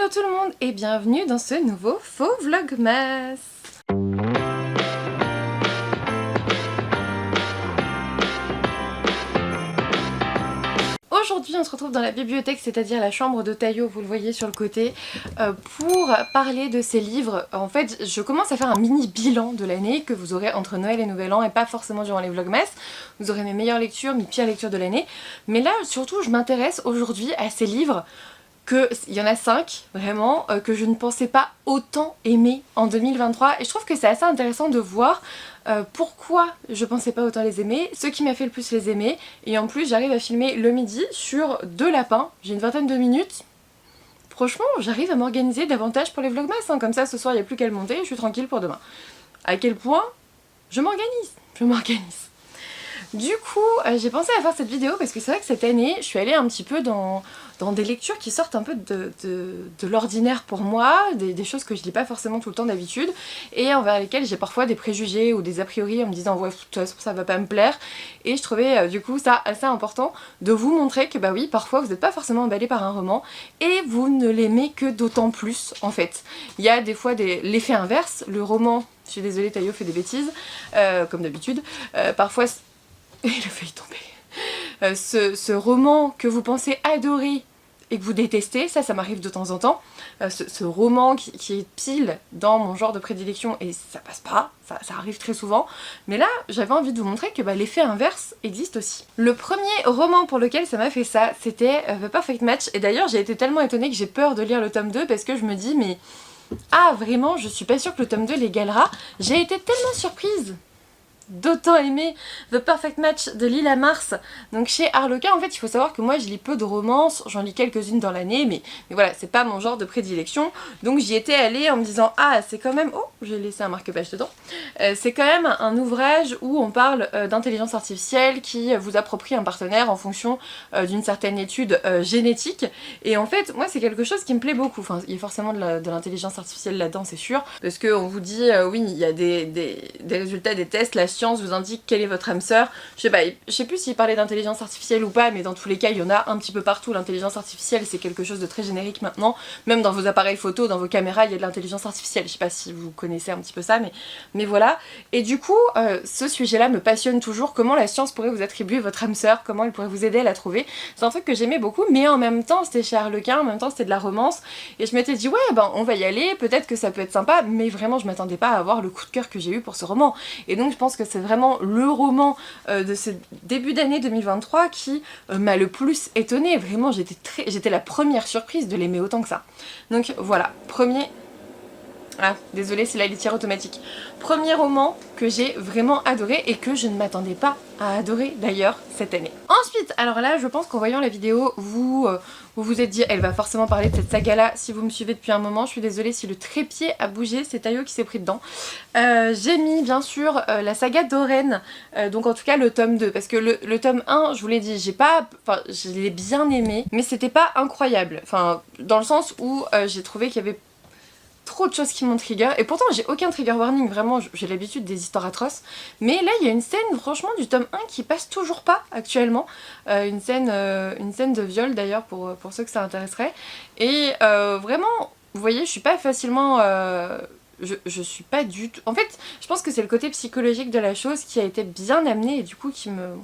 Bonjour tout le monde et bienvenue dans ce nouveau faux vlogmas. Aujourd'hui on se retrouve dans la bibliothèque, c'est-à-dire la chambre de Tayo, vous le voyez sur le côté, pour parler de ses livres. En fait je commence à faire un mini bilan de l'année que vous aurez entre Noël et Nouvel An et pas forcément durant les vlogmas. Vous aurez mes meilleures lectures, mes pires lectures de l'année. Mais là surtout je m'intéresse aujourd'hui à ces livres il y en a 5 vraiment que je ne pensais pas autant aimer en 2023 et je trouve que c'est assez intéressant de voir pourquoi je pensais pas autant les aimer, ce qui m'a fait le plus les aimer, et en plus j'arrive à filmer le midi sur 2 lapins, j'ai une vingtaine de minutes. Franchement j'arrive à m'organiser davantage pour les vlogmas, hein. Comme ça ce soir il n'y a plus qu'à le monter et je suis tranquille pour demain. À quel point je m'organise. Du coup, j'ai pensé à faire cette vidéo parce que c'est vrai que cette année, je suis allée un petit peu dans des lectures qui sortent un peu de l'ordinaire pour moi, des choses que je lis pas forcément tout le temps d'habitude, et envers lesquelles j'ai parfois des préjugés ou des a priori en me disant ouais, de toute façon ça va pas me plaire, et je trouvais du coup ça assez important de vous montrer que bah oui, parfois vous n'êtes pas forcément emballé par un roman, et vous ne l'aimez que d'autant plus en fait. Il y a des fois l'effet inverse, le roman, je suis désolée Tayo fait des bêtises, comme d'habitude, parfois... Il a failli tomber. Ce roman que vous pensez adorer et que vous détestez, ça m'arrive de temps en temps. Ce roman qui est pile dans mon genre de prédilection et ça passe pas, ça arrive très souvent. Mais là, j'avais envie de vous montrer que l'effet inverse existe aussi. Le premier roman pour lequel ça m'a fait ça, c'était The Perfect Match. Et d'ailleurs, j'ai été tellement étonnée que j'ai peur de lire le tome 2 parce que je me dis, mais... Ah, vraiment, je suis pas sûre que le tome 2 l'égalera. J'ai été tellement surprise d'autant aimer The Perfect Match de Lila Mars, donc chez Harlequin. En fait il faut savoir que moi je lis peu de romances, j'en lis quelques-unes dans l'année, mais voilà, c'est pas mon genre de prédilection, donc j'y étais allée en me disant ah c'est quand même, oh j'ai laissé un marque-page dedans, c'est quand même un ouvrage où on parle d'intelligence artificielle qui vous approprie un partenaire en fonction d'une certaine étude génétique, et en fait moi c'est quelque chose qui me plaît beaucoup. Enfin il y a forcément de l'intelligence artificielle là-dedans c'est sûr, parce qu'on vous dit oui il y a des résultats des tests, la science vous indique quelle est votre âme sœur. Je sais plus s'il parlait d'intelligence artificielle ou pas, mais dans tous les cas il y en a un petit peu partout. L'intelligence artificielle c'est quelque chose de très générique maintenant, même dans vos appareils photo, dans vos caméras il y a de l'intelligence artificielle. Je sais pas si vous connaissez un petit peu ça, mais voilà. Et du coup ce sujet là me passionne toujours, comment la science pourrait vous attribuer votre âme sœur, comment elle pourrait vous aider à la trouver. C'est un truc que j'aimais beaucoup, mais en même temps c'était chez Harlequin, en même temps c'était de la romance, et je m'étais dit ouais ben on va y aller, peut-être que ça peut être sympa, mais vraiment je m'attendais pas à avoir le coup de cœur que j'ai eu pour ce roman. Et donc je pense que c'est vraiment le roman de ce début d'année 2023 qui m'a le plus étonnée. Vraiment j'étais la première surprise de l'aimer autant que ça. Donc voilà, premier... Ah, désolée, c'est la litière automatique. Premier roman que j'ai vraiment adoré et que je ne m'attendais pas à adorer d'ailleurs cette année. Ensuite, alors là, je pense qu'en voyant la vidéo, vous vous êtes dit, elle va forcément parler de cette saga-là. Si vous me suivez depuis un moment, je suis désolée si le trépied a bougé, c'est Tayo qui s'est pris dedans. J'ai mis bien sûr la saga d'Oren, donc en tout cas le tome 2, parce que le tome 1, je vous l'ai dit, je l'ai bien aimé, mais c'était pas incroyable. Enfin, dans le sens où j'ai trouvé qu'il y avait trop de choses qui m'ont trigger, et pourtant j'ai aucun trigger warning, vraiment j'ai l'habitude des histoires atroces, mais là il y a une scène franchement du tome 1 qui passe toujours pas actuellement, une scène de viol d'ailleurs pour ceux que ça intéresserait, et vraiment vous voyez je suis pas facilement... Je suis pas du tout... En fait je pense que c'est le côté psychologique de la chose qui a été bien amené et du coup qui me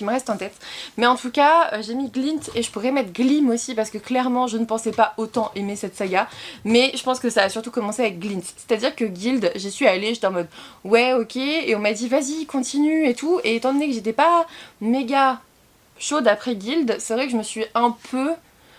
reste en tête. Mais en tout cas j'ai mis Glint et je pourrais mettre Glim aussi parce que clairement je ne pensais pas autant aimer cette saga, mais je pense que ça a surtout commencé avec Glint, c'est à dire que Guild j'y suis allée, j'étais en mode ouais ok, et on m'a dit vas-y continue et tout, et étant donné que j'étais pas méga chaude après Guild, c'est vrai que je me suis un peu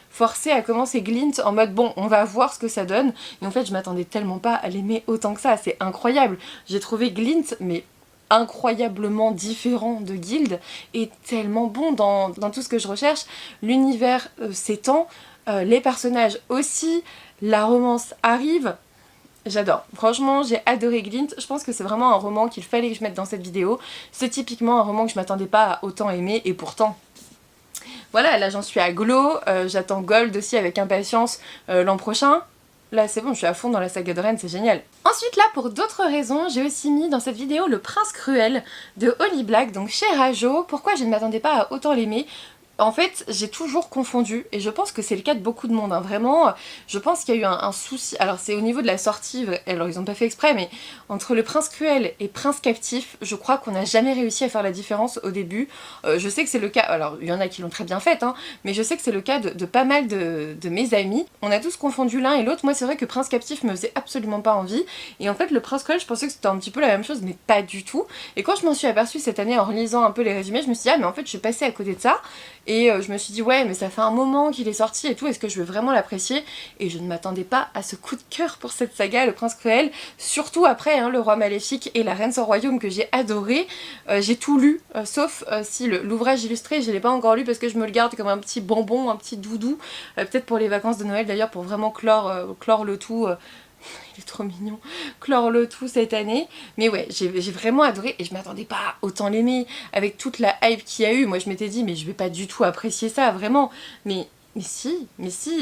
forcée à commencer Glint en mode bon on va voir ce que ça donne, et en fait je m'attendais tellement pas à l'aimer autant que ça, c'est incroyable. J'ai trouvé Glint mais incroyablement différent de Guild et tellement bon dans tout ce que je recherche. L'univers s'étend, les personnages aussi, la romance arrive. J'adore, franchement j'ai adoré Glint, je pense que c'est vraiment un roman qu'il fallait que je mette dans cette vidéo. C'est typiquement un roman que je m'attendais pas à autant aimer, et pourtant voilà, là j'en suis à Glow, j'attends Gold aussi avec impatience l'an prochain. Là c'est bon, je suis à fond dans la saga de Rennes, c'est génial. Ensuite là, pour d'autres raisons, j'ai aussi mis dans cette vidéo Le Prince Cruel de Holly Black, donc chez Rajo. Pourquoi je ne m'attendais pas à autant l'aimer? En fait, j'ai toujours confondu, et je pense que c'est le cas de beaucoup de monde, hein. Vraiment, je pense qu'il y a eu un souci, alors c'est au niveau de la sortie, alors ils ont pas fait exprès, mais entre le Prince Cruel et Prince Captif, je crois qu'on n'a jamais réussi à faire la différence au début. Je sais que c'est le cas, alors il y en a qui l'ont très bien fait, hein, mais je sais que c'est le cas de pas mal de mes amis. On a tous confondu l'un et l'autre. Moi c'est vrai que Prince Captif me faisait absolument pas envie, et en fait le Prince Cruel, je pensais que c'était un petit peu la même chose, mais pas du tout. Et quand je m'en suis aperçue cette année en relisant un peu les résumés, je me suis dit ah mais en fait je suis passée à côté de ça. Et je me suis dit ouais mais ça fait un moment qu'il est sorti et tout, est-ce que je vais vraiment l'apprécier? Et je ne m'attendais pas à ce coup de cœur pour cette saga, le Prince Cruel, surtout après hein, le Roi Maléfique et la Reine sans Royaume que j'ai adoré. J'ai tout lu, sauf si l'ouvrage illustré je l'ai pas encore lu parce que je me le garde comme un petit bonbon, un petit doudou, peut-être pour les vacances de Noël d'ailleurs, pour vraiment clore le tout. Il est trop mignon, clore le tout cette année. Mais ouais, j'ai vraiment adoré et je m'attendais pas à autant l'aimer. Avec toute la hype qu'il y a eu, moi je m'étais dit mais je vais pas du tout apprécier ça, vraiment. Mais si,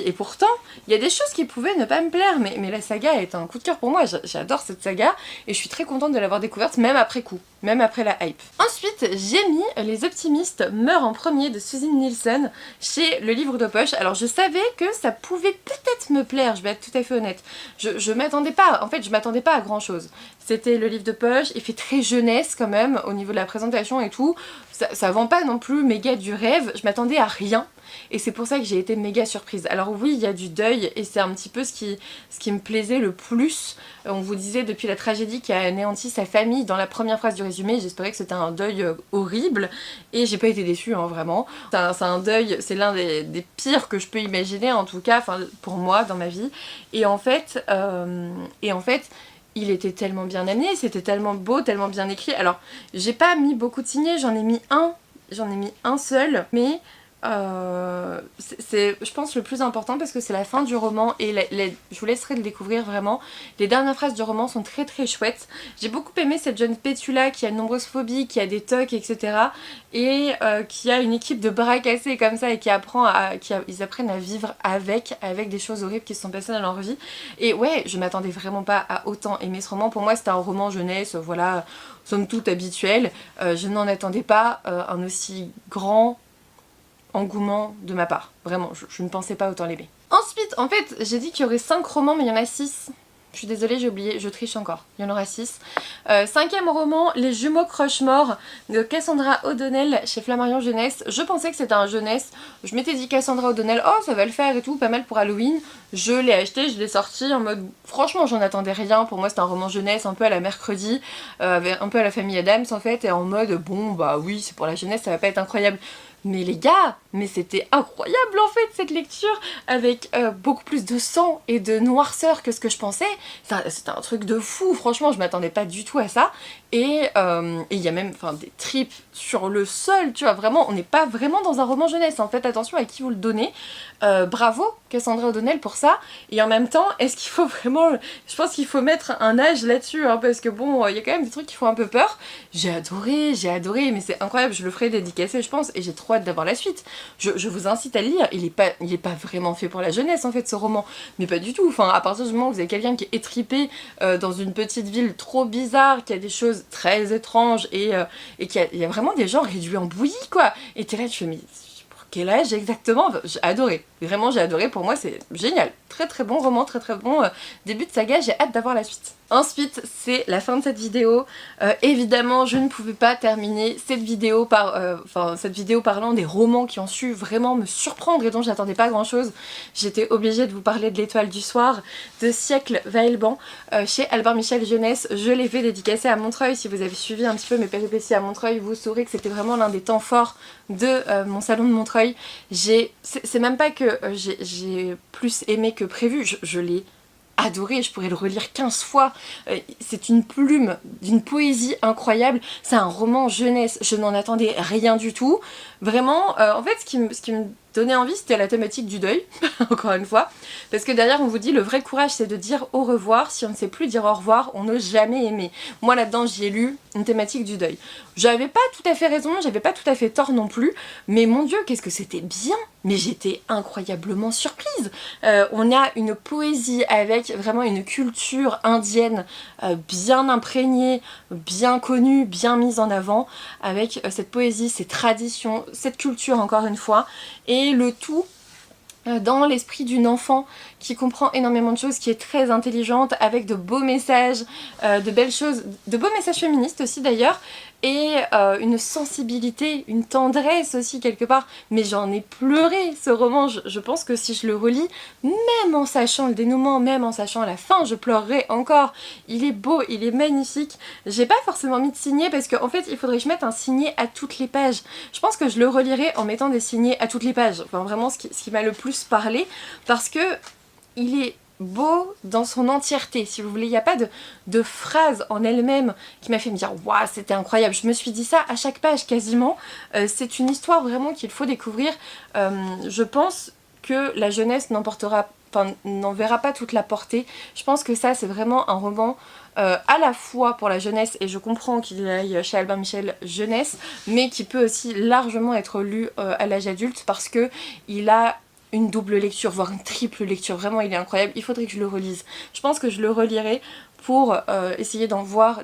et pourtant, il y a des choses qui pouvaient ne pas me plaire, mais la saga est un coup de cœur pour moi, j'adore cette saga, et je suis très contente de l'avoir découverte, même après coup, même après la hype. Ensuite, j'ai mis Les Optimistes meurent en premier de Susan Nielsen chez Le Livre de Poche. Alors je savais que ça pouvait peut-être me plaire, je vais être tout à fait honnête. Je m'attendais pas, en fait je m'attendais pas à grand chose. C'était Le Livre de Poche, il fait très jeunesse quand même, au niveau de la présentation et tout, ça vend pas non plus méga du rêve, je m'attendais à rien. Et c'est pour ça que j'ai été méga surprise. Alors oui, il y a du deuil et c'est un petit peu ce qui me plaisait le plus. On vous disait depuis la tragédie qui a anéanti sa famille dans la première phrase du résumé, j'espérais que c'était un deuil horrible et j'ai pas été déçue hein, vraiment. C'est un deuil, c'est l'un des pires que je peux imaginer en tout cas, enfin pour moi dans ma vie. Et en fait, il était tellement bien amené, c'était tellement beau, tellement bien écrit. Alors j'ai pas mis beaucoup de signés, j'en ai mis un seul, mais c'est je pense le plus important parce que c'est la fin du roman et je vous laisserai le découvrir vraiment. Les dernières phrases du roman sont très très chouettes. J'ai beaucoup aimé cette jeune Pétula qui a de nombreuses phobies, qui a des tocs etc. Et qui a une équipe de bras cassés comme ça et qui ils apprennent à vivre avec des choses horribles qui se sont passées dans leur vie. Et ouais, je m'attendais vraiment pas à autant aimer ce roman. Pour moi c'était un roman jeunesse, voilà, somme toute habituel. Je n'en attendais pas un aussi grand engouement de ma part, vraiment, je ne pensais pas autant l'aimer. Ensuite, en fait, j'ai dit qu'il y aurait 5 romans, mais il y en a 6. Je suis désolée, j'ai oublié, je triche encore. Il y en aura 6. 5e roman, Les Jumeaux Croche-Mort de Cassandra O'Donnell chez Flammarion Jeunesse. Je pensais que c'était un jeunesse. Je m'étais dit Cassandra O'Donnell, oh ça va le faire et tout, pas mal pour Halloween. Je l'ai acheté, je l'ai sorti en mode... Franchement, j'en attendais rien. Pour moi, c'était un roman jeunesse, un peu à la Mercredi, un peu à la famille Adams en fait, et en mode, bon bah oui, c'est pour la jeunesse, ça va pas être incroyable. Mais les gars, mais c'était incroyable en fait cette lecture, avec beaucoup plus de sang et de noirceur que ce que je pensais. C'était un truc de fou, franchement je m'attendais pas du tout à ça. Et il y a même des tripes sur le sol, tu vois, vraiment, on n'est pas vraiment dans un roman jeunesse, hein. Faites attention à qui vous le donnez. Bravo Cassandra O'Donnell pour ça. Et en même temps, est-ce qu'il faut vraiment... Je pense qu'il faut mettre un âge là-dessus, hein, parce que bon, il y a quand même des trucs qui font un peu peur. J'ai adoré, mais c'est incroyable, je le ferai dédicacer je pense, et j'ai trop hâte d'avoir la suite. Je vous incite à le lire, il est pas vraiment fait pour la jeunesse en fait ce roman, mais pas du tout. Enfin, à partir du moment où vous avez quelqu'un qui est étripé dans une petite ville trop bizarre, qui a des choses très étranges et qu'il y a vraiment des gens réduits en bouillie quoi, et t'es là tu fais mais pour quel âge exactement? J'ai adoré, vraiment j'ai adoré, pour moi c'est génial, très très bon roman, très très bon début de saga, j'ai hâte d'avoir la suite. Ensuite, c'est la fin de cette vidéo. Évidemment, je ne pouvais pas terminer cette vidéo parlant des romans qui ont su vraiment me surprendre et dont j'attendais pas grand chose. J'étais obligée de vous parler de L'Étoile du Soir de Siècle Vaillant chez Albin Michel Jeunesse. Je l'ai fait dédicacer à Montreuil. Si vous avez suivi un petit peu mes péripéties à Montreuil, vous saurez que c'était vraiment l'un des temps forts de mon salon de Montreuil. C'est même pas que j'ai plus aimé que prévu, je l'ai adoré, je pourrais le relire 15 fois. C'est une plume d'une poésie incroyable, c'est un roman jeunesse, je n'en attendais rien du tout. Vraiment, en fait ce qui me donné envie, c'était la thématique du deuil, encore une fois, parce que derrière on vous dit le vrai courage c'est de dire au revoir, si on ne sait plus dire au revoir, on n'a jamais aimé. Moi là-dedans j'y ai lu une thématique du deuil. J'avais pas tout à fait raison, j'avais pas tout à fait tort non plus, mais mon Dieu qu'est-ce que c'était bien, mais j'étais incroyablement surprise. On a une poésie avec vraiment une culture indienne bien imprégnée, bien connue, bien mise en avant, avec cette poésie, ces traditions, cette culture encore une fois, et le tout dans l'esprit d'une enfant qui comprend énormément de choses, qui est très intelligente, avec de beaux messages, de belles choses, de beaux messages féministes aussi d'ailleurs, et une sensibilité, une tendresse aussi quelque part. Mais j'en ai pleuré ce roman, je pense que si je le relis, même en sachant le dénouement, même en sachant la fin, je pleurerai encore. Il est beau, il est magnifique. J'ai pas forcément mis de signet parce qu'en fait il faudrait que je mette un signet à toutes les pages. Je pense que je le relirai en mettant des signets à toutes les pages. Enfin vraiment ce qui m'a le plus parlé, parce que il est beau dans son entièreté, si vous voulez. Il n'y a pas de phrase en elle-même qui m'a fait me dire « Waouh, c'était incroyable !» Je me suis dit ça à chaque page quasiment. C'est une histoire vraiment qu'il faut découvrir. Je pense que la jeunesse n'en verra pas toute la portée. Je pense que ça, c'est vraiment un roman à la fois pour la jeunesse, et je comprends qu'il aille chez Albin Michel jeunesse, mais qui peut aussi largement être lu à l'âge adulte, parce que il a une double lecture, voire une triple lecture. Vraiment, il est incroyable. Il faudrait que je le relise. Je pense que je le relirai pour essayer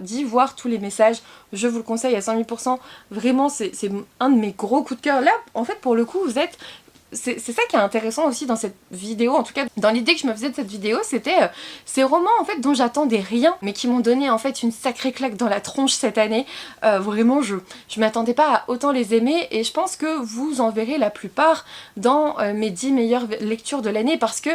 d'y voir tous les messages. Je vous le conseille à 100 000%. Vraiment, c'est un de mes gros coups de cœur. Là, en fait, pour le coup, c'est ça qui est intéressant aussi dans cette vidéo, en tout cas dans l'idée que je me faisais de cette vidéo, c'était ces romans en fait dont j'attendais rien, mais qui m'ont donné en fait une sacrée claque dans la tronche cette année. Vraiment je m'attendais pas à autant les aimer, et je pense que vous en verrez la plupart dans mes 10 meilleures lectures de l'année, parce que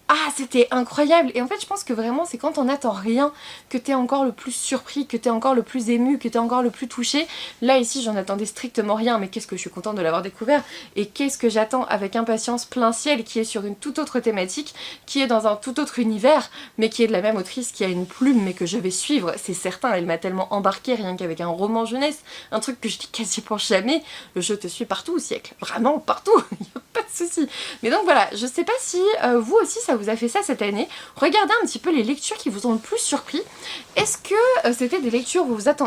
ah, c'était incroyable. Et en fait je pense que vraiment c'est quand on n'attend rien que t'es encore le plus surpris, que t'es encore le plus ému, que t'es encore le plus touché. Là ici j'en attendais strictement rien, mais qu'est-ce que je suis contente de l'avoir découvert, et qu'est-ce que j'attends avec impatience Plein Ciel, qui est sur une toute autre thématique, qui est dans un tout autre univers, mais qui est de la même autrice, qui a une plume mais que je vais suivre, c'est certain. Elle m'a tellement embarquée rien qu'avec un roman jeunesse, un truc que je dis quasiment jamais, je te suis partout au siècle, vraiment partout, il n'y a pas de souci. Mais donc voilà, je sais pas si vous aussi ça vous a fait ça cette année. Regardez un petit peu les lectures qui vous ont le plus surpris. Est-ce que c'était des lectures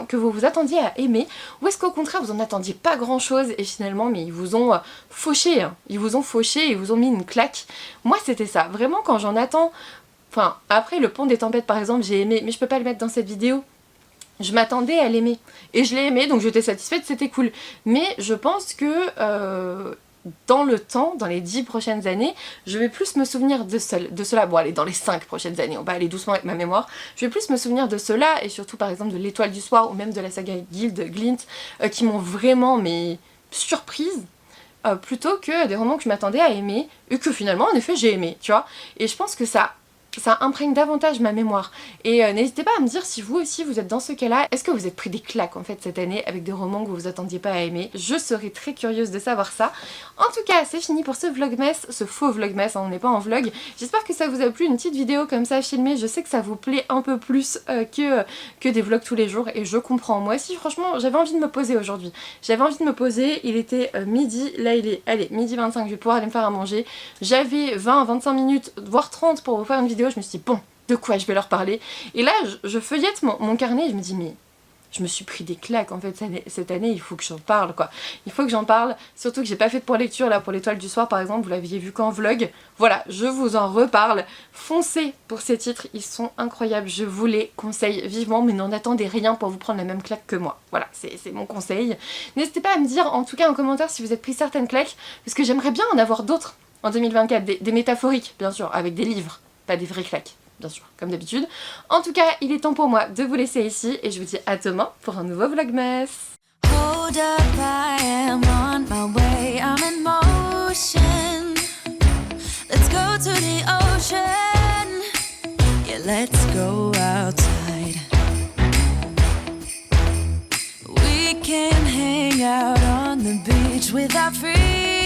que vous vous attendiez à aimer, ou est-ce qu'au contraire vous en attendiez pas grand chose et finalement mais ils vous ont fauché, hein. Ils vous ont fauché, ils vous ont mis une claque. Moi c'était ça, vraiment quand j'en attends. Enfin après Le Pont des Tempêtes par exemple j'ai aimé, mais je peux pas le mettre dans cette vidéo. Je m'attendais à l'aimer et je l'ai aimé, donc j'étais satisfaite, c'était cool. Mais je pense que dans le temps, dans les 10 prochaines années, je vais plus me souvenir de cela. Bon allez, dans les 5 prochaines années, on va aller doucement avec ma mémoire. Je vais plus me souvenir de cela, et surtout par exemple de L'Étoile du Soir, ou même de la saga Glint, qui m'ont vraiment surprise, plutôt que des romans que je m'attendais à aimer, et que finalement en effet j'ai aimé, tu vois. Et je pense que ça imprègne davantage ma mémoire. Et n'hésitez pas à me dire si vous aussi vous êtes dans ce cas-là. Est-ce que vous êtes pris des claques en fait cette année avec des romans que vous vous attendiez pas à aimer? Je serais très curieuse de savoir ça. En tout cas, c'est fini pour ce vlogmas, ce faux vlogmas, hein, on n'est pas en vlog. J'espère que ça vous a plu, une petite vidéo comme ça filmée. Je sais que ça vous plaît un peu plus que des vlogs tous les jours, et je comprends. Moi aussi franchement j'avais envie de me poser aujourd'hui. J'avais envie de me poser, il était midi, là il est, allez, midi 25, je vais pouvoir aller me faire à manger. J'avais 20-25 minutes, voire 30 pour vous faire une vidéo. Je me suis dit bon, de quoi je vais leur parler? Et là je feuillette mon carnet et je me dis mais je me suis pris des claques en fait cette année, il faut que j'en parle quoi. Il faut que j'en parle, surtout que j'ai pas fait de pour lecture là pour L'Étoile du Soir par exemple, vous l'aviez vu qu'en vlog. Voilà, je vous en reparle. Foncez pour ces titres, ils sont incroyables, je vous les conseille vivement, mais n'en attendez rien pour vous prendre la même claque que moi. Voilà, c'est mon conseil. N'hésitez pas à me dire en tout cas en commentaire si vous êtes pris certaines claques, parce que j'aimerais bien en avoir d'autres en 2024, des métaphoriques bien sûr, avec des livres. Pas des vraies claques, bien sûr, comme d'habitude. En tout cas, il est temps pour moi de vous laisser ici, et je vous dis à demain pour un nouveau vlogmas. Hold up, I am on my way, I'm in motion. Let's go to the ocean. Yeah, let's go outside. We can hang out on the beach with our freedom.